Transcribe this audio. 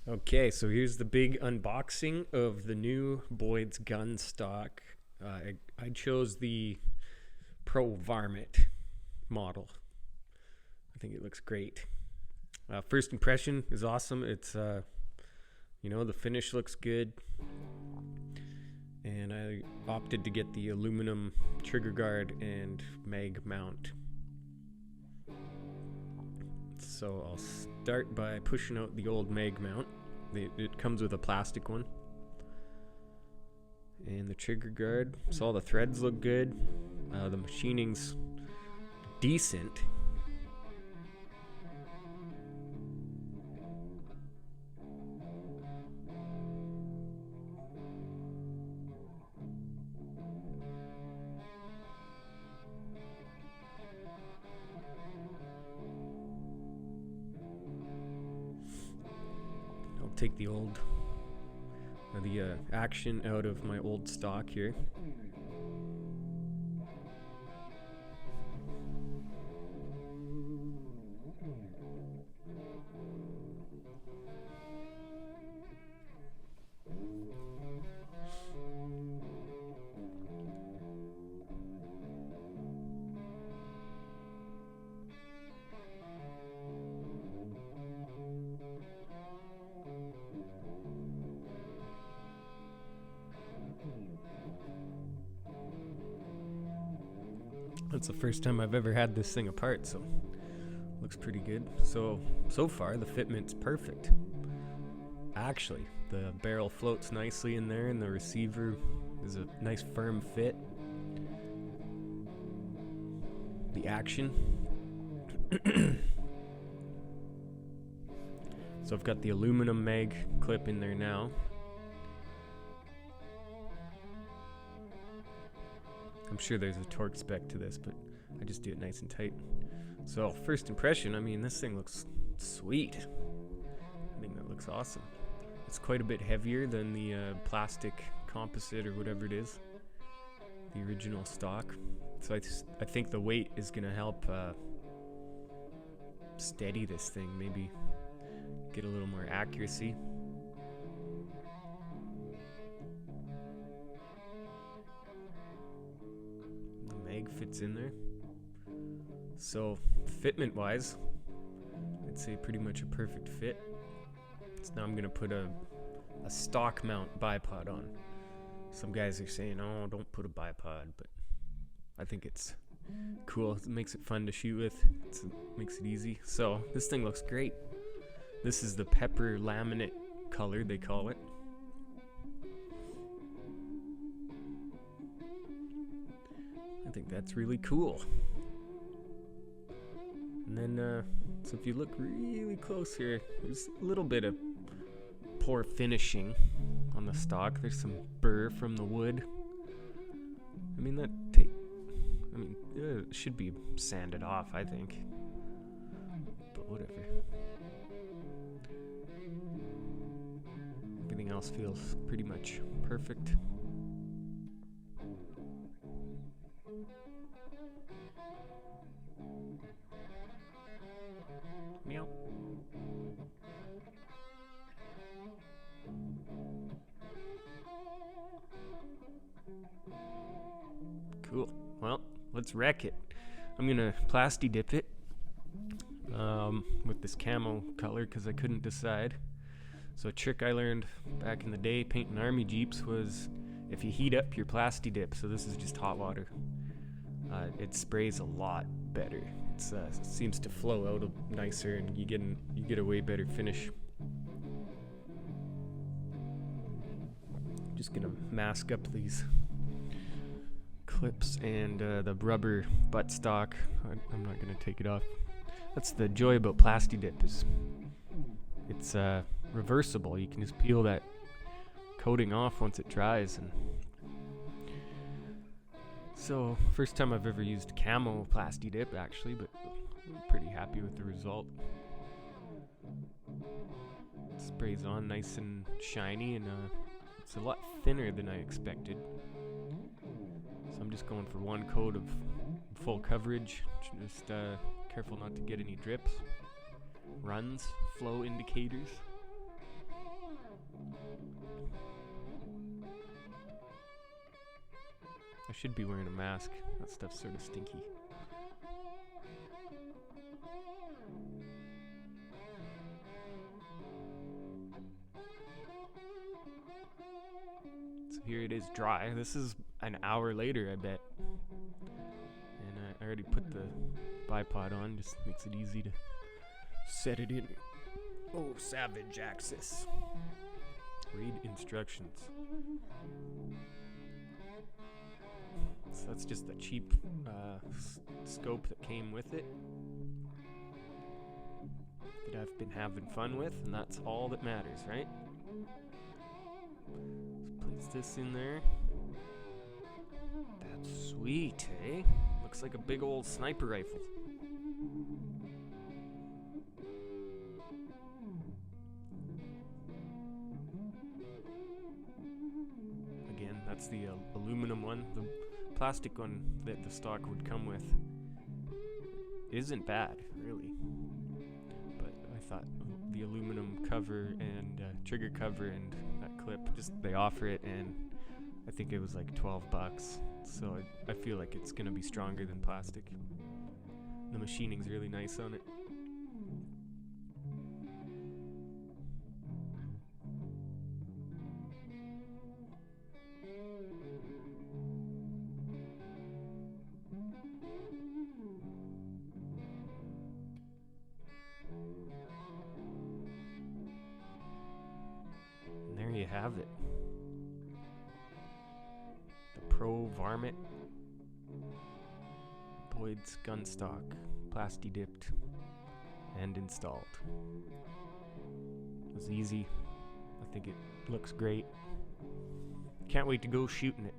Okay, so here's the big unboxing of the new Boyds gun stock. I chose the Pro Varmint model. I think it looks great. First impression is awesome. It's, the finish looks good. And I opted to get the aluminum trigger guard and mag mount. So I'll start by pushing out the old mag mount. It comes with a plastic one. And the trigger guard. So all the threads look good. The machining's decent. I'll take the action out of my old stock here. That's the first time I've ever had this thing apart, so looks pretty good. So far the fitment's perfect. Actually, the barrel floats nicely in there and the receiver is a nice firm fit. The action. So I've got the aluminum mag clip in there now. I'm sure there's a torque spec to this, but I just do it nice and tight. So first impression, I mean, this thing looks sweet. I think that looks awesome. It's quite a bit heavier than the plastic composite or whatever it is, the original stock. So I think the weight is gonna help steady this thing, maybe get a little more accuracy. Mag fits in there. So fitment wise, I'd say pretty much a perfect fit. So now I'm gonna put a stock mount bipod on. Some guys are saying, oh, don't put a bipod, but I think it's cool. It makes it fun to shoot with. It makes it easy. So this thing looks great. This is the pepper laminate color, they call it. I think that's really cool. And then, so if you look really close here, there's a little bit of poor finishing on the stock. There's some burr from the wood. I mean, it should be sanded off, I think. But whatever. Everything else feels pretty much perfect. Meow. Cool. Well, let's wreck it. I'm gonna plasti dip it with this camo color because I couldn't decide. So a trick I learned back in the day painting army jeeps was if you heat up your plasti dip, so this is just hot water, it sprays a lot better. It seems to flow out nicer, and you get a way better finish. Just gonna mask up these clips and the rubber buttstock. I'm not gonna take it off. That's the joy about plasti dip, is it's reversible. You can just peel that coating off once it dries. And so first time I've ever used camo plasti dip actually, but I'm pretty happy with the result. It sprays on nice and shiny, and it's a lot thinner than I expected. So I'm just going for one coat of full coverage. Just careful not to get any drips. Runs, flow indicators. should be wearing a mask. That stuff's sort of stinky. So here it is dry. This is an hour later, I bet. And I already put the bipod on, just makes it easy to set it in. Oh, savage axis. Read instructions. So that's just the cheap scope that came with it, that I've been having fun with, and that's all that matters, right? Let's place this in there. That's sweet, eh? Looks like a big old sniper rifle. Again, that's the aluminum one. The plastic one that the stock would come with isn't bad, really. But I thought the aluminum cover and trigger cover and that clip, just they offer it, and I think it was like $12. So I feel like it's gonna be stronger than plastic. The machining's really nice on it. And there you have it. The Pro Varmint Boyds gunstock, plasti dipped and installed. It was easy. I think it looks great. Can't wait to go shooting it.